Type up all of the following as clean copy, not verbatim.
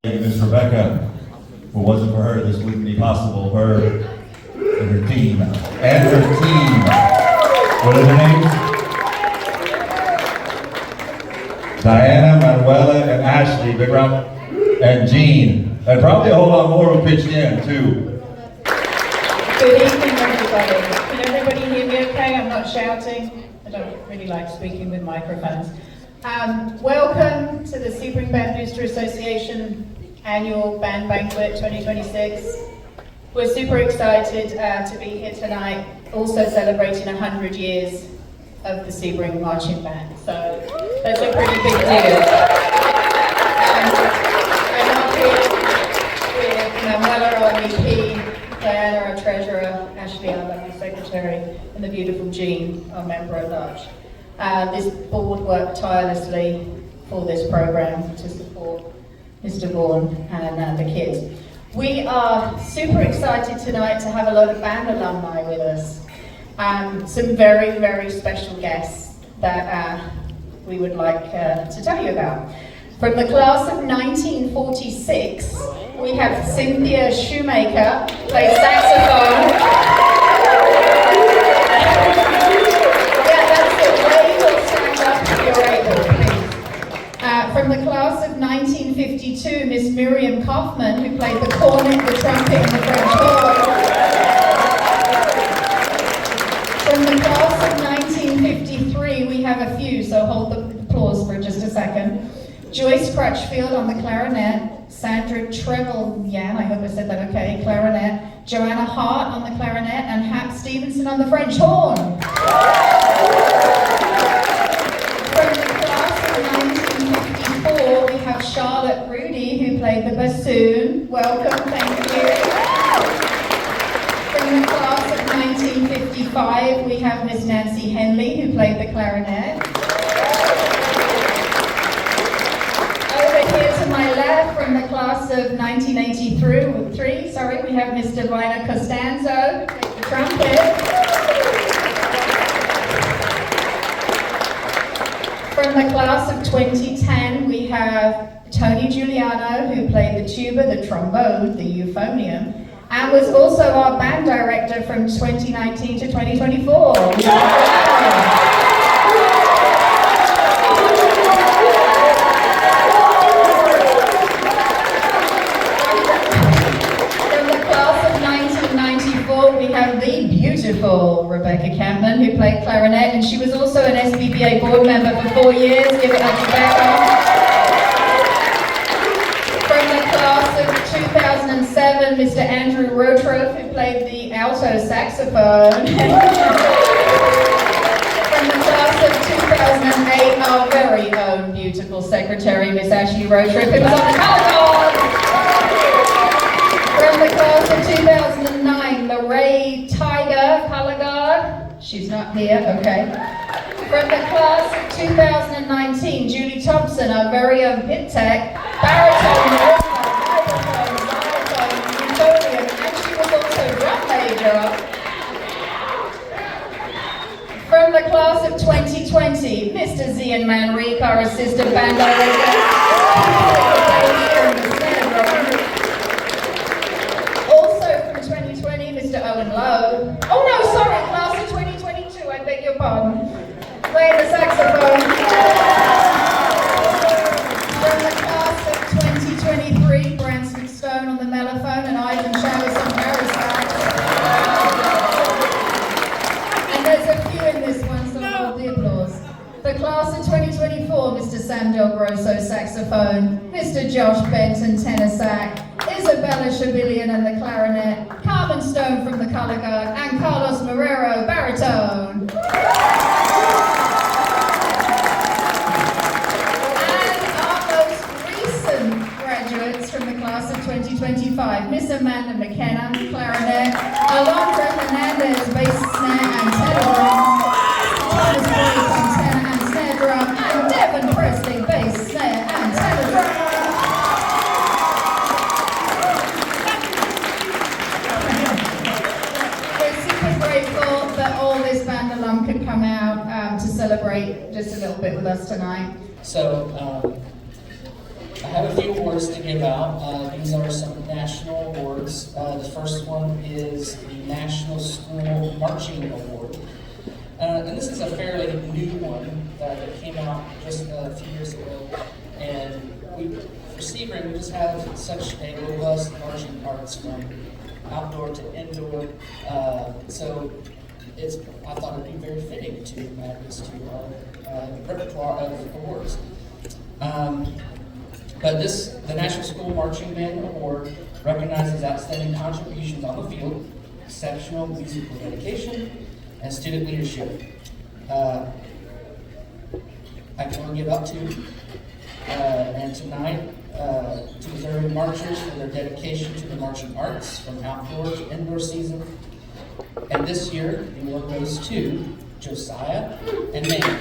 Miss Rebecca. If it wasn't for her, this wouldn't be possible. Her and her team. And her team. What are their names? Diana, Manuela, and Ashley. Big round. And Jean. And probably a whole lot more who pitched in, too. Good evening, everybody. Can everybody hear me okay? I'm not shouting. I don't really like speaking with microphones. Welcome to the Sebring Band Booster Association Annual Band Banquet 2026. We're super excited to be here tonight, also celebrating 100 years of the Sebring Marching Band. So that's a pretty big deal. I'm up here with Manuela, our VP, Diana, our treasurer, Ashley, our lovely secretary, and the beautiful Jean, our member at large. This board worked tirelessly for this program to support Mr. Vaughn and the kids. We are super excited tonight to have a lot of band alumni with us. Some very, very special guests that we would like to tell you about. From the class of 1946, we have Cynthia Shoemaker, plays saxophone. From the class of 1952, Miss Miriam Kaufman, who played the cornet, the trumpet, and the French horn. From the class of 1953, we have a few, so hold the applause for just a second. Joyce Crutchfield on the clarinet, Sandra Trevelyan, I hope I said that okay, clarinet, Joanna Hart on the clarinet, and Hap Stevenson on the French horn. We have Charlotte Rudy, who played the bassoon. Welcome, thank you. From the class of 1955, we have Miss Nancy Henley, who played the clarinet. Over here to my left, from the class of 1983, we have Miss Divina Costanzo, who played the trumpet. From the class of 2010, we have Tony Giuliano, who played the tuba, the trombone, the euphonium, and was also our band director from 2019 to 2024. From the class of 1994, we have the beautiful Rebecca Campman, who played clarinet, and she was also an SBBA board member for 4 years. Give it up to Rebecca. From the class of 2007, Mr. Andrew Rotroff, who played the alto saxophone. From the class of 2008, our very own beautiful secretary, Miss Ashley Rotroff, who was on the color. From the class of 2009, Lorraine Tiger, color guard. She's not here, okay. From the class of 2019, Julie Thompson, our very own pit tech, baritone, microphone, xylophone, euphonium, and she was also drum major. From the class of 2020, Mr. Zian Manrique, our assistant band director. Low. Oh no, sorry, class of 2022, I beg your pardon. Playing the saxophone. From the class of 2023, Branson Stone on the mellophone and Ivan Chavez on barisax. And there's a few in this one, so I'll hold the applause. The class of 2024, Mr. Sam Del Grosso, saxophone, Mr. Josh Benton, tenor sax, Isabella Shabilian and the clarinet, Carmen Stone from the color guard, and Carlos Marrero, baritone. And our most recent graduates from the class of 2025, Miss Amanda McKenna, clarinet, Alondra Hernandez, bass, snare, and tenor drum, Thomas Boyd on tenor and snare drum, and Devon Presley, bass, snare, and tenor drum. That all this band alum could come out to celebrate just a little bit with us tonight. So, I have have a few awards to give out. These are some national awards. The first one is the National School Marching Award. And this is a fairly new one that came out just a few years ago. And for Sebring, we just have such a robust marching arts from outdoor to indoor. So I thought it'd be very fitting to add this to our repertoire of awards. But the National School Marching Band Award recognizes outstanding contributions on the field, exceptional musical dedication, and student leadership. I can only give out two. And tonight, to Missouri marchers for their dedication to the marching arts from outdoor to indoor season. And this year, the award goes to Josiah and Manny.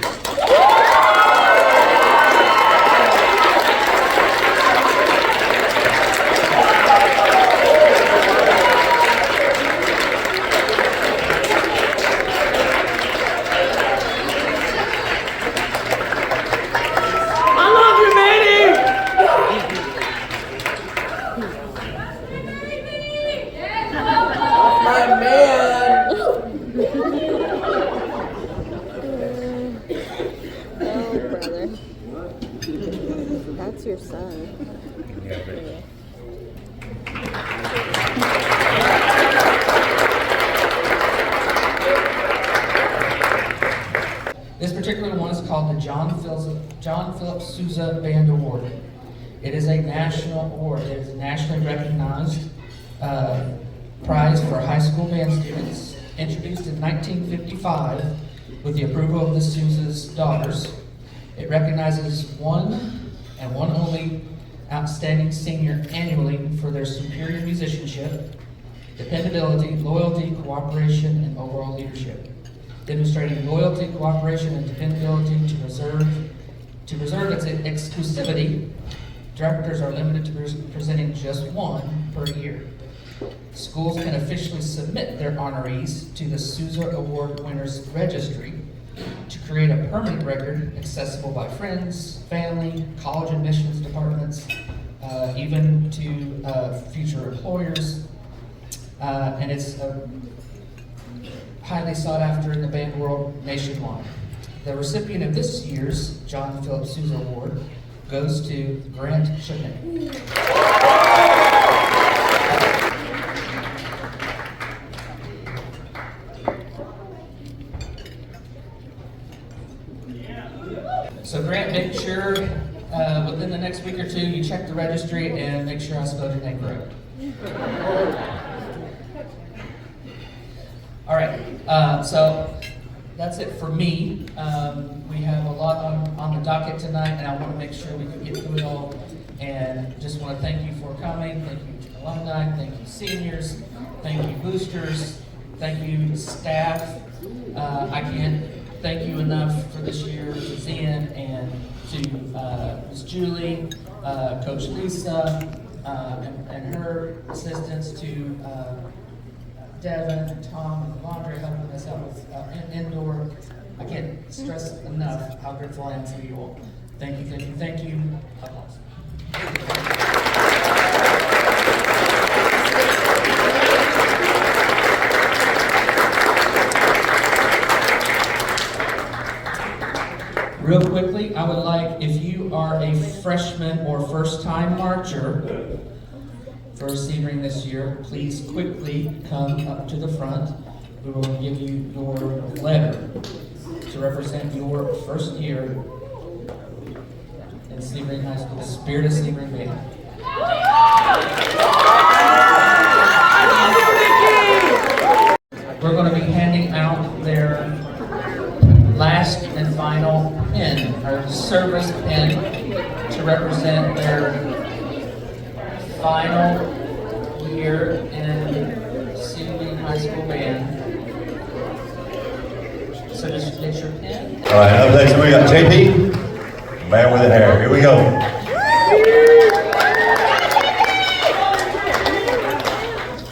That's your son. This particular one is called the John Philip Sousa Band Award. It is a national award. It is a nationally recognized prize for high school band students, introduced in 1955 with the approval of the Sousa's daughters. It recognizes one and one only outstanding senior annually for their superior musicianship, dependability, loyalty, cooperation, and overall leadership. Demonstrating loyalty, cooperation, and dependability to preserve its exclusivity, directors are limited to presenting just one per year. Schools can officially submit their honorees to the Sousa Award Winners Registry to create a permanent record accessible by friends, family, college admissions departments, even to future employers. And it's highly sought after in the band world nationwide. The recipient of this year's John Philip Sousa Award goes to Grant Chapin. So Grant, make sure within the next week or two you check the registry and make sure I spelled your name correct. All right, so that's it for me. We have a lot on the docket tonight, and I want to make sure we can get through it all. And just want to thank you for coming. Thank you alumni. Thank you seniors. Thank you boosters. Thank you staff. I can't thank you enough for this year to Zian and to Ms. Julie, Coach Lisa, and her assistants, to Devin and Tom and Laundry helping us out with indoor. I can't stress enough how grateful I am for you all. Thank you, thank you, thank you. Applause. Real quickly, I would like, if you are a freshman or first-time marcher for Sebring this year, please quickly come up to the front. We will give you your letter to represent your first year in Sebring High School, Spirit of Sebring Band. We're going to be handing out their last and final pin, or service pin, to represent their final year in Sebring High School Band. So just get your pin. All right, up next we got JP, man with the hair. Here we go.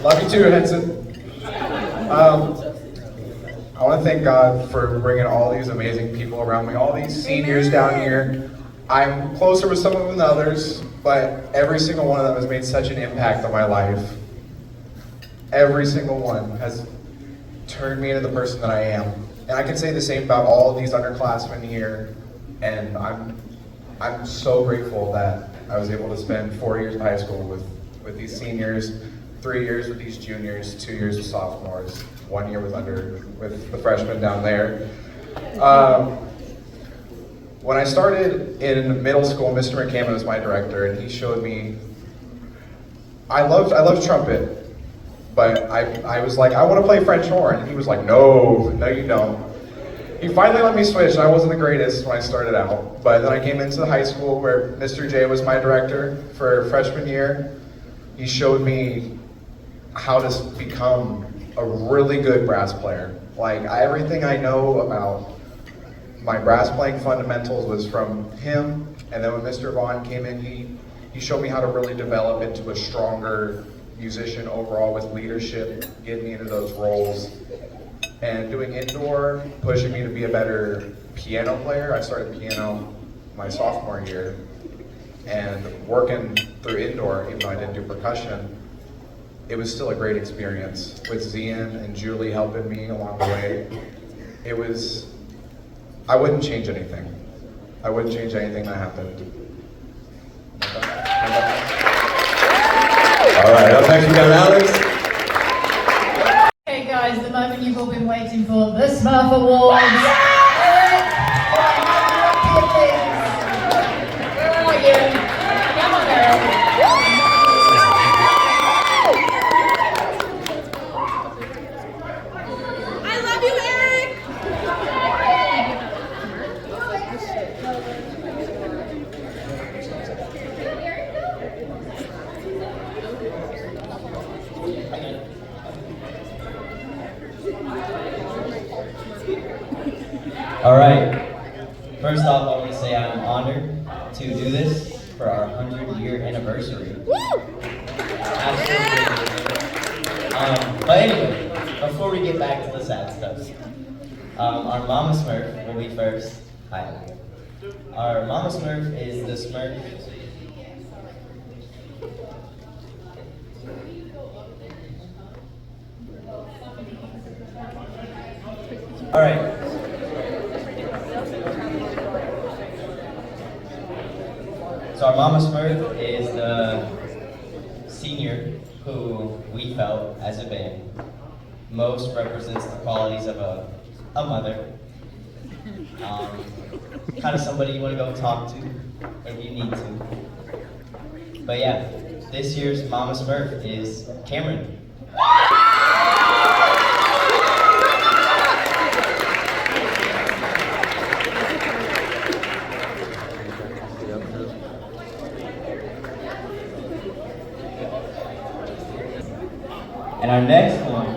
Love you too, Henson. I want to thank God for bringing all these amazing people around me, all these seniors down here. I'm closer with some of them than others, but every single one of them has made such an impact on my life. Every single one has turned me into the person that I am. And I can say the same about all of these underclassmen here, and I'm so grateful that I was able to spend 4 years of high school with these seniors, 3 years with these juniors, 2 years with sophomores, 1 year with the freshmen down there. When I started in middle school, Mr. McKenna was my director, and he showed me, I loved trumpet, but I was like, I want to play French horn, and he was like, no you don't. He finally let me switch, and I wasn't the greatest when I started out, but then I came into the high school where Mr. J was my director for freshman year. He showed me how to become a really good brass player. Like, everything I know about my brass playing fundamentals was from him, and then when Mr. Vaughn came in, he showed me how to really develop into a stronger musician overall with leadership, getting me into those roles, and doing indoor, pushing me to be a better piano player. I started piano my sophomore year, and working through indoor, even though I didn't do percussion, it was still a great experience with Zian and Julie helping me along the way. I wouldn't change anything. I wouldn't change anything that happened. All right, up next we got Alex. Okay guys, the moment you've all been waiting for, the Smurf Awards. Eric, where are you? Come on, Eric. I love you, Eric. All right. First off, I want to say I'm honored to do this for our 100-year anniversary. Absolutely. But anyway, before we get back to the sad stuff, our Mama Smurf will be first. Hi. Our Mama Smurf is the Smurf. All right. So our Mama Smurf is the senior who we felt as a band most represents the qualities of a mother. Kind of somebody you want to go talk to if you need to. But yeah, this year's Mama Smurf is Cameron. And our next one,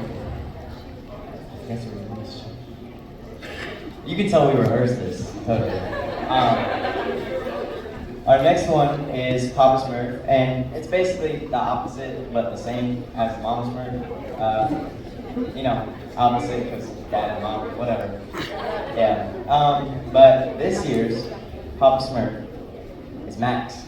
you can tell we rehearsed this, totally. Our next one is Papa Smurf, and it's basically the opposite, but the same as Mama Smurf. You know, opposite because dad and mom, whatever. Yeah. But this year's Papa Smurf is Max.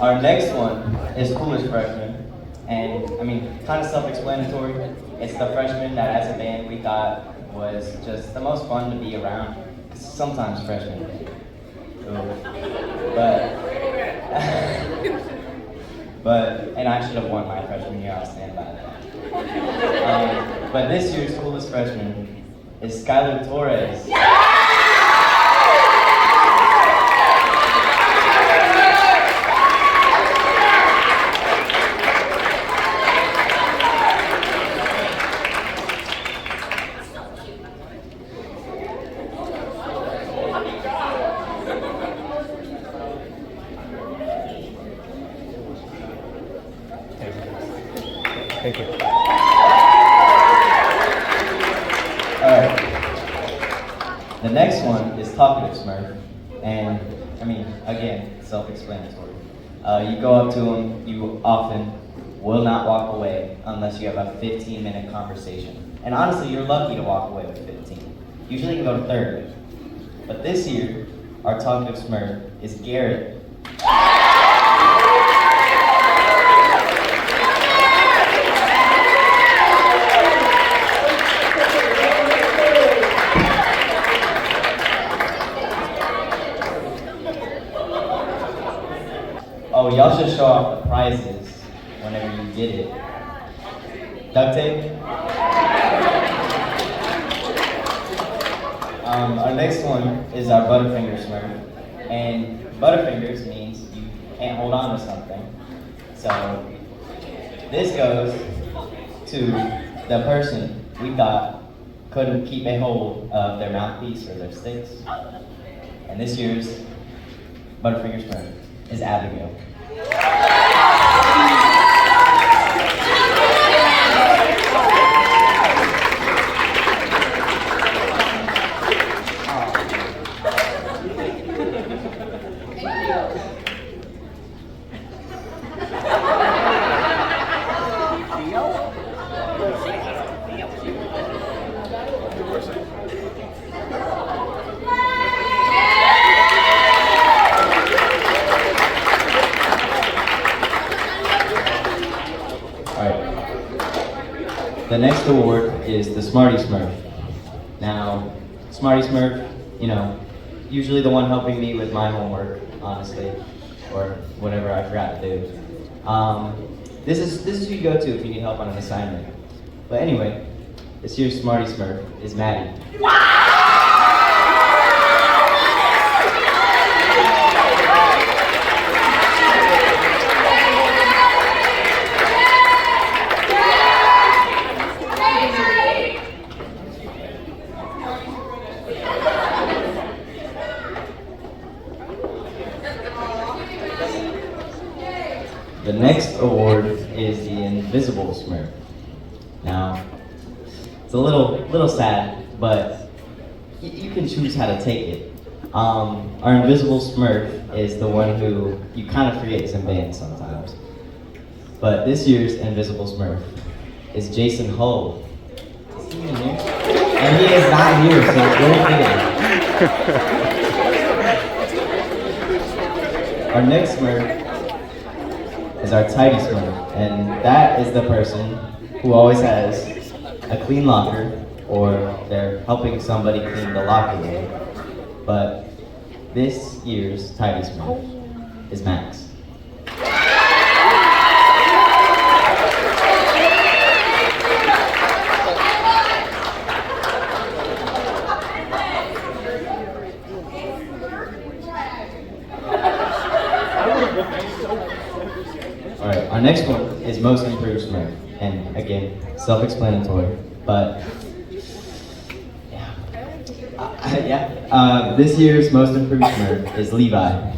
Our next one is Coolest Freshman, and I mean, kind of self-explanatory. It's the freshman that as a band we thought was just the most fun to be around. Sometimes freshmen. And I should have won my freshman year, I'll stand by that. But this year's Coolest Freshman is Skylar Torres. Thank you. The next one is talkative Smurf, and I mean, again, self-explanatory. You go up to them, you often will not walk away unless you have a 15-minute conversation. And honestly, you're lucky to walk away with 15. Usually you can go to 30. But this year, our talkative Smurf is Garrett. Oh, y'all should show off the prizes whenever you get it. Duct tape? Our next one is our Butterfinger Smurf. And Butterfingers means you can't hold on to something. So this goes to the person we thought couldn't keep a hold of their mouthpiece or their sticks. And this year's Butterfinger Smurf is Abigail. The next award is the Smarty Smurf. Now, Smarty Smurf, you know, usually the one helping me with my homework, honestly, or whatever I forgot to do. This is who you go to if you need help on an assignment. But anyway, this year's Smarty Smurf is Maddie. The next award is the Invisible Smurf. Now, it's a little sad, but you can choose how to take it. Our Invisible Smurf is the one who you kind of forget is in band sometimes. But this year's Invisible Smurf is Jason Hull. Is he in here? And he is not here, so go get him. Our next Smurf is our Tidy Smurf, and that is the person who always has a clean locker, or they're helping somebody clean the locker room. But this year's Tidy Smurf is Max. Alright, our next one is Most Improved Smurf, and again, self-explanatory, but this year's Most Improved Smurf is Levi.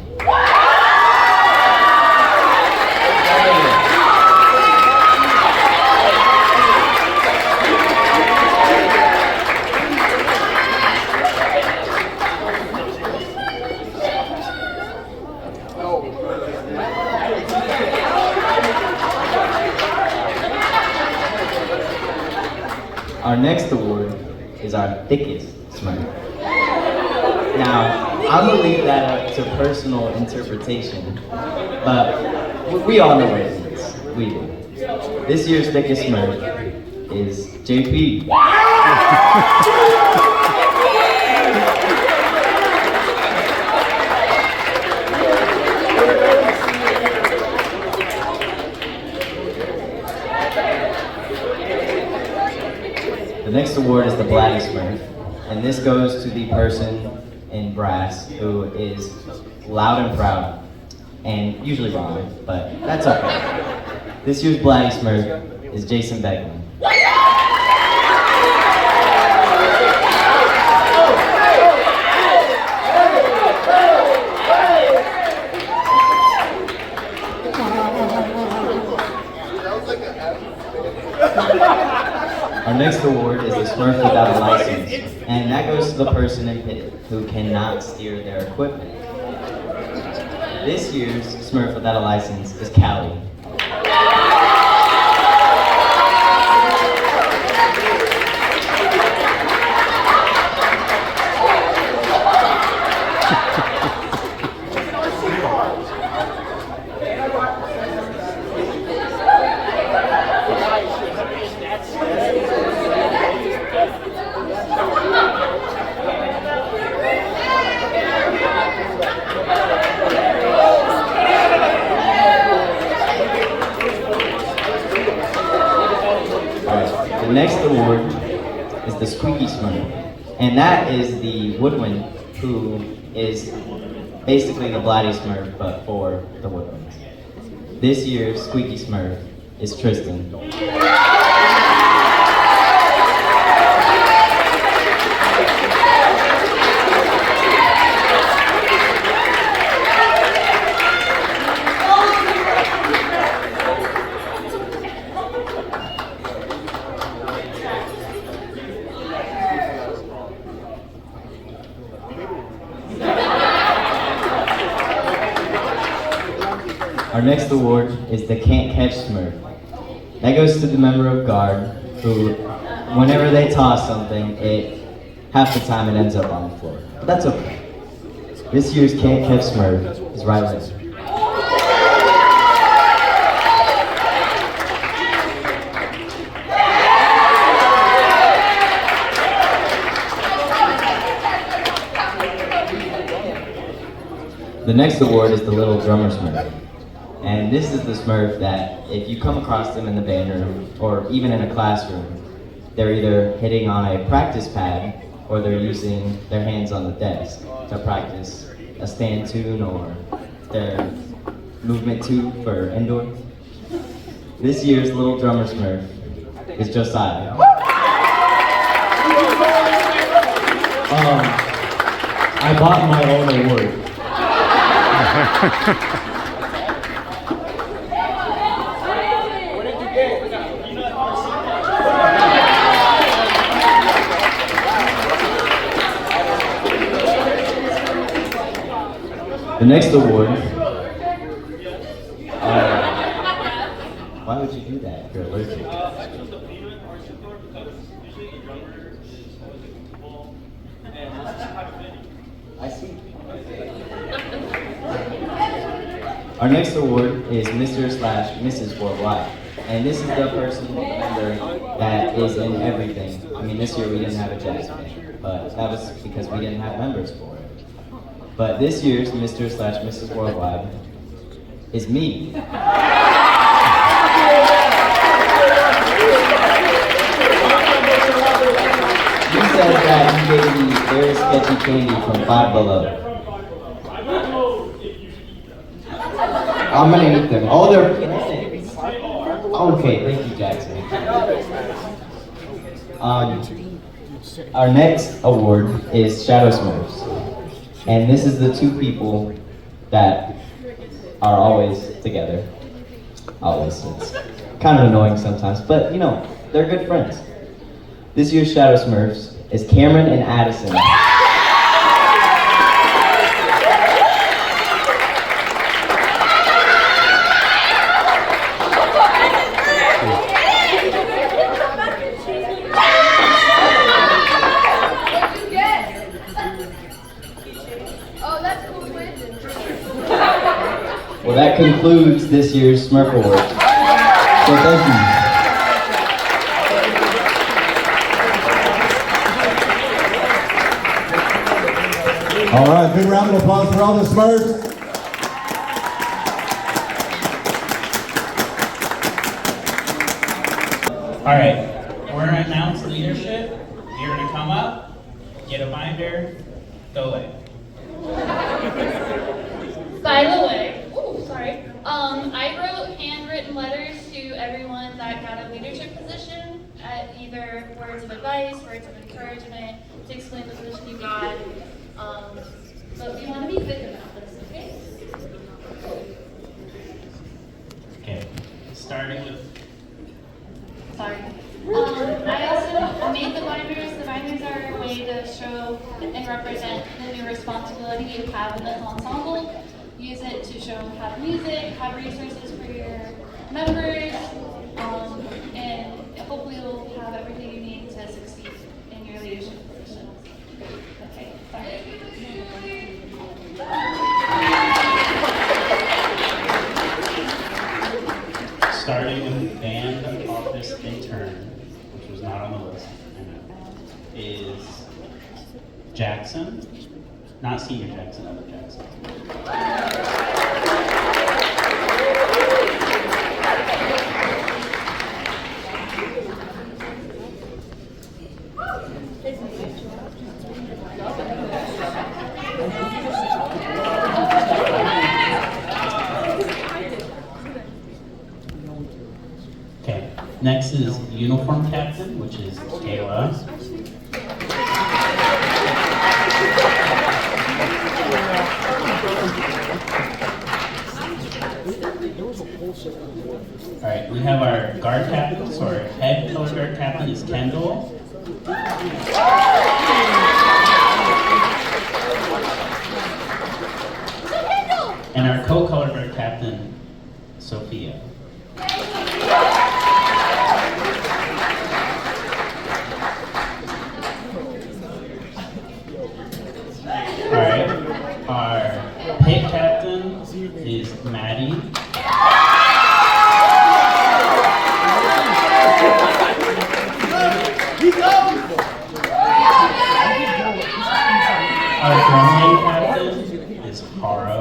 Our next award is our Thickest Smurf. Now, I'm gonna leave that up to personal interpretation, but we all know what it means. We do. This year's Thickest Smurf is JP. The next award is the Blatty Smurf, and this goes to the person in brass who is loud and proud, and usually wrong, but that's okay. This year's Blatty Smurf is Jason Beckman. Our next award is the Smurf without a license, and that goes to the person in pit who cannot steer their equipment. This year's Smurf without a license is Callie. The next award is the Squeaky Smurf, and that is the woodwind who is basically the Bloody Smurf, but for the woodwinds. This year's Squeaky Smurf is Tristan. Our next award is the Can't Catch Smurf. That goes to the member of guard who, whenever they toss something, half the time it ends up on the floor. But that's okay. This year's Can't Catch Smurf is Riley. The next award is the Little Drummer Smurf. And this is the Smurf that, if you come across them in the band room, or even in a classroom, they're either hitting on a practice pad, or they're using their hands on the desk to practice a stand tune or their movement tune for indoor. This year's Little Drummer Smurf is Josiah. I bought my own award. The next award. Why would you do that if you're allergic? I see. Our next award is Mr./Mrs. Worldwide. And this is the person member that is in everything. I mean, this year we didn't have a jazz band, but that was because we didn't have members for it. But this year's Mr./Mrs. Worldwide is me. He said that he gave me very sketchy candy from Five Below. I'm gonna eat them. Oh, they're bananas. Okay, thank you, Jackson. Our next award is Shadow Smurfs. And this is the two people that are always together. Always. It's kind of annoying sometimes, but you know, they're good friends. This year's Shadow Smurfs is Cameron and Addison. Well, that concludes this year's Smurf Award. So thank you. All right, big round of applause for all the Smurfs. All right, we're gonna announce leadership. You're gonna come up, get a binder, go away. By the way, I wrote handwritten letters to everyone that got a leadership position, at either words of advice, words of encouragement, to explain the position you got. But we want to be thick about this, okay? Okay, starting with. Sorry. I also show and represent the new responsibility you have in this ensemble. Use it to show have music, have resources for your members, and hopefully you'll have everything you need to succeed in your leadership positions. Okay, sorry. Starting with band office intern, which was not on the list, I know, is Jackson. Not senior Jackson, other Jackson. Okay, next is uniform captain, which is Kayla. All right, we have our guard captain, so our head color guard captain is Kendall. And our co-color guard captain, Sophia. All right, our pit captain is Maddie. Our drum captain is Haro.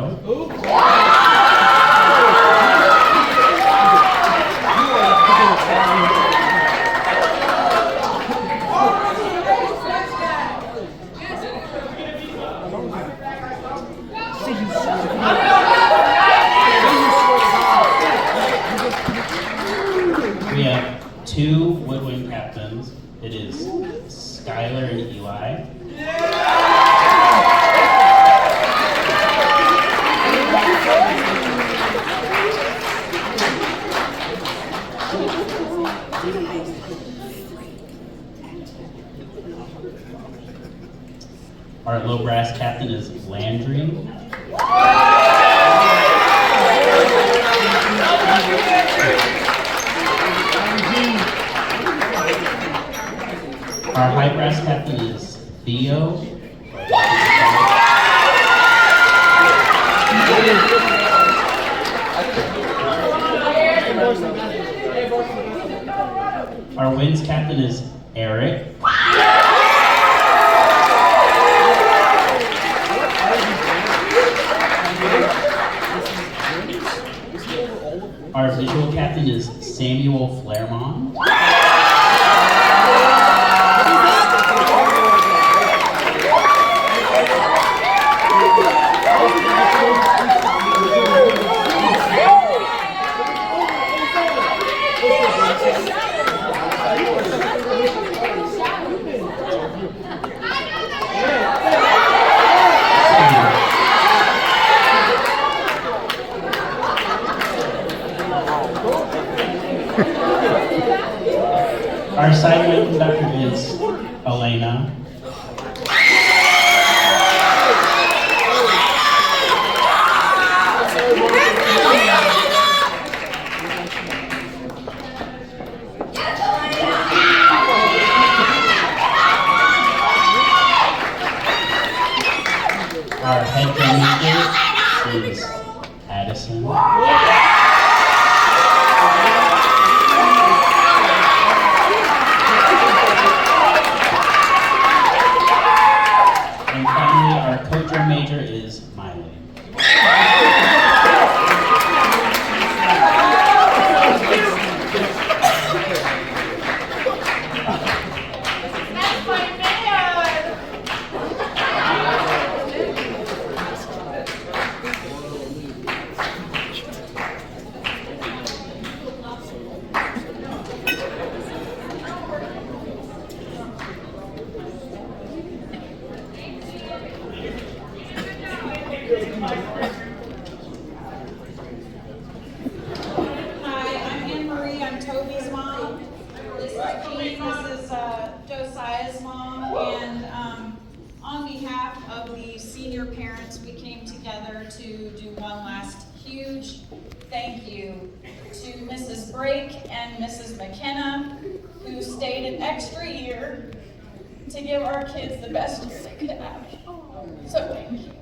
We have two woodwind captains. It is Skylar and Eli. Our low brass captain is Landry. Our high brass captain is Theo. Our winds captain is Eric. Our visual captain is Samuel Flairmont. Our side conductor is Elena. Our head drum major is Addison. And finally, our co-drum major is Miley. Hi, I'm Anne Marie. I'm Toby's mom. This is Jean. This is Josiah's mom. And behalf of the senior parents, we came together to do one last huge thank you to Mrs. Brake and Mrs. McKenna, who stayed an extra year to give our kids the best year they could have. So thank you.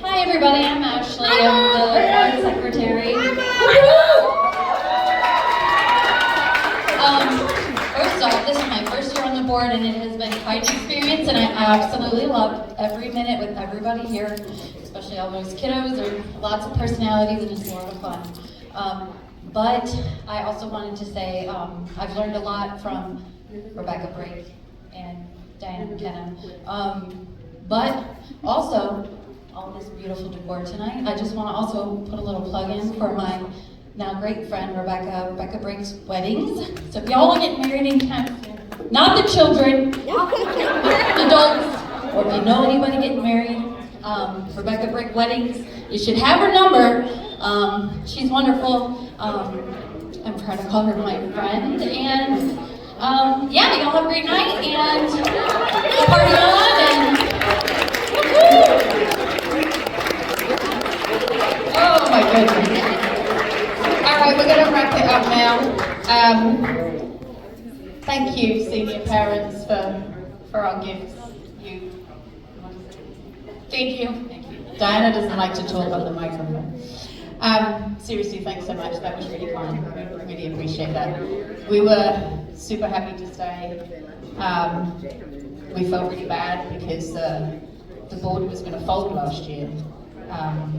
Hi everybody, I'm Ashley. I'm the board secretary. First off, this is my first year on the board and it has been quite an experience and I absolutely loved every minute with everybody here, especially all those kiddos. There are lots of personalities and it's a lot of fun. But I also wanted to say I've learned a lot from Rebecca Brake and Diana McKenna. But also, all this beautiful decor tonight. I just want to also put a little plug in for my now great friend Rebecca Brake's weddings. So if y'all are getting married in town, not the children, adults, or if you know anybody getting married, Rebecca Brake weddings, you should have her number. She's wonderful. I'm proud to call her my friend. And yeah, y'all have a great night and party on and oh my goodness. All right, we're going to wrap it up now. Thank you, senior parents, for our gifts. Thank you. Diana doesn't like to talk on the microphone. Seriously, thanks so much. That was really kind. We really appreciate that. We were super happy to stay. We felt really bad because the board was going to fold last year.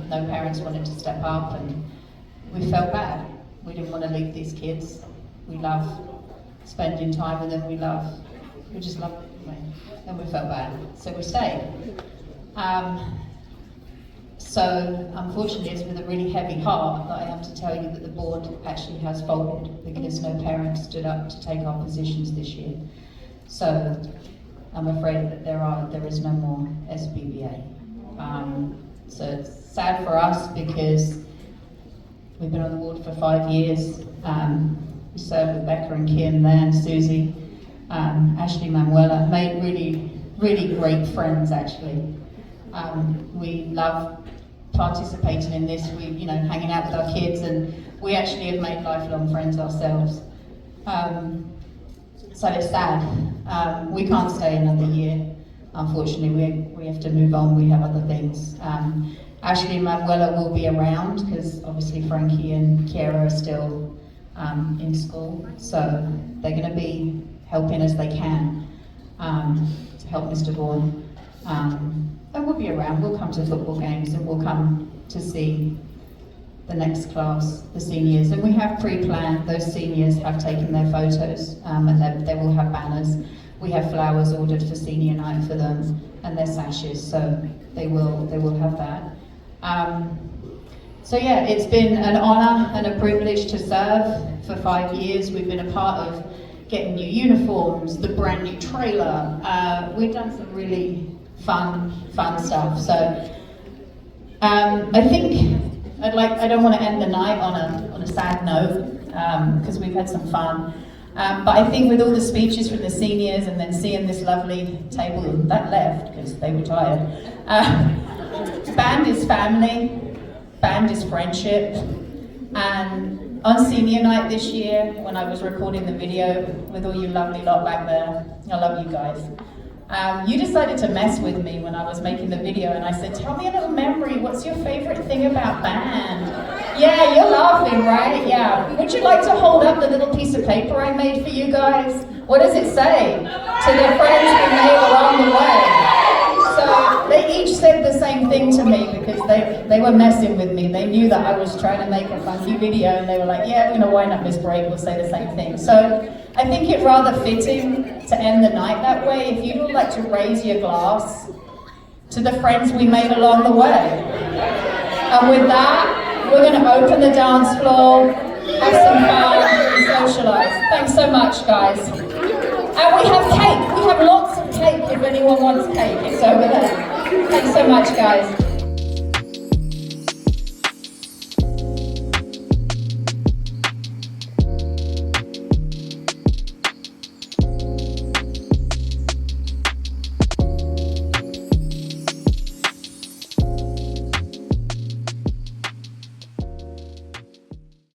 No parents wanted to step up and we felt bad. We didn't want to leave these kids. We love spending time with them. We just love them. And we felt bad. So we stayed. So unfortunately it's with a really heavy heart that I have to tell you that the board actually has folded because no parents stood up to take our positions this year. So I'm afraid that there is no more SBBA. So it's sad for us because we've been on the board for 5 years. We served with Becca and Kim, Lan, Susie, Ashley, Manuela, made really great friends actually. We love participating in this, hanging out with our kids, and we actually have made lifelong friends ourselves. So it's sad. We can't stay another year. Unfortunately, we have to move on. We have other things. Ashley and Manuela will be around because obviously Frankie and Kiera are still in school, so they're going to be helping as they can to help Mr. Vaughn. And we'll be around. We'll come to football games and we'll come to see the next class, the seniors. And we have pre-planned. Those seniors have taken their photos and they will have banners. We have flowers ordered for senior night for them and their sashes, so they will have that. So yeah, it's been an honor and a privilege to serve for 5 years. We've been a part of getting new uniforms, the brand new trailer. We've done some really fun stuff. So I think I don't want to end the night on a sad note because we've had some fun. But I think with all the speeches from the seniors and then seeing this lovely table that left because they were tired. Band is family. band is friendship. And on senior night this year, when I was recording the video with all you lovely lot back there, I love you guys. You decided to mess with me when I was making the video, and I said, tell me a little memory, what's your favorite thing about band? Yeah, you're laughing, right? Yeah. Would you like to hold up the little piece of paper I made for you guys? What does it say? To the friends we made along the way. So they each said the same thing to me because they were messing with me. They knew that I was trying to make a funky video, and they were like, yeah, we're gonna wind up Miss Brave, we'll say the same thing. So I think it's rather fitting to end the night that way. If you'd like to raise your glass to the friends we made along the way. And with that, we're gonna open the dance floor, have some fun, and socialize. Thanks so much, guys. And we have cake. We have lots of cake if anyone wants cake. It's over there. Thanks so much, guys.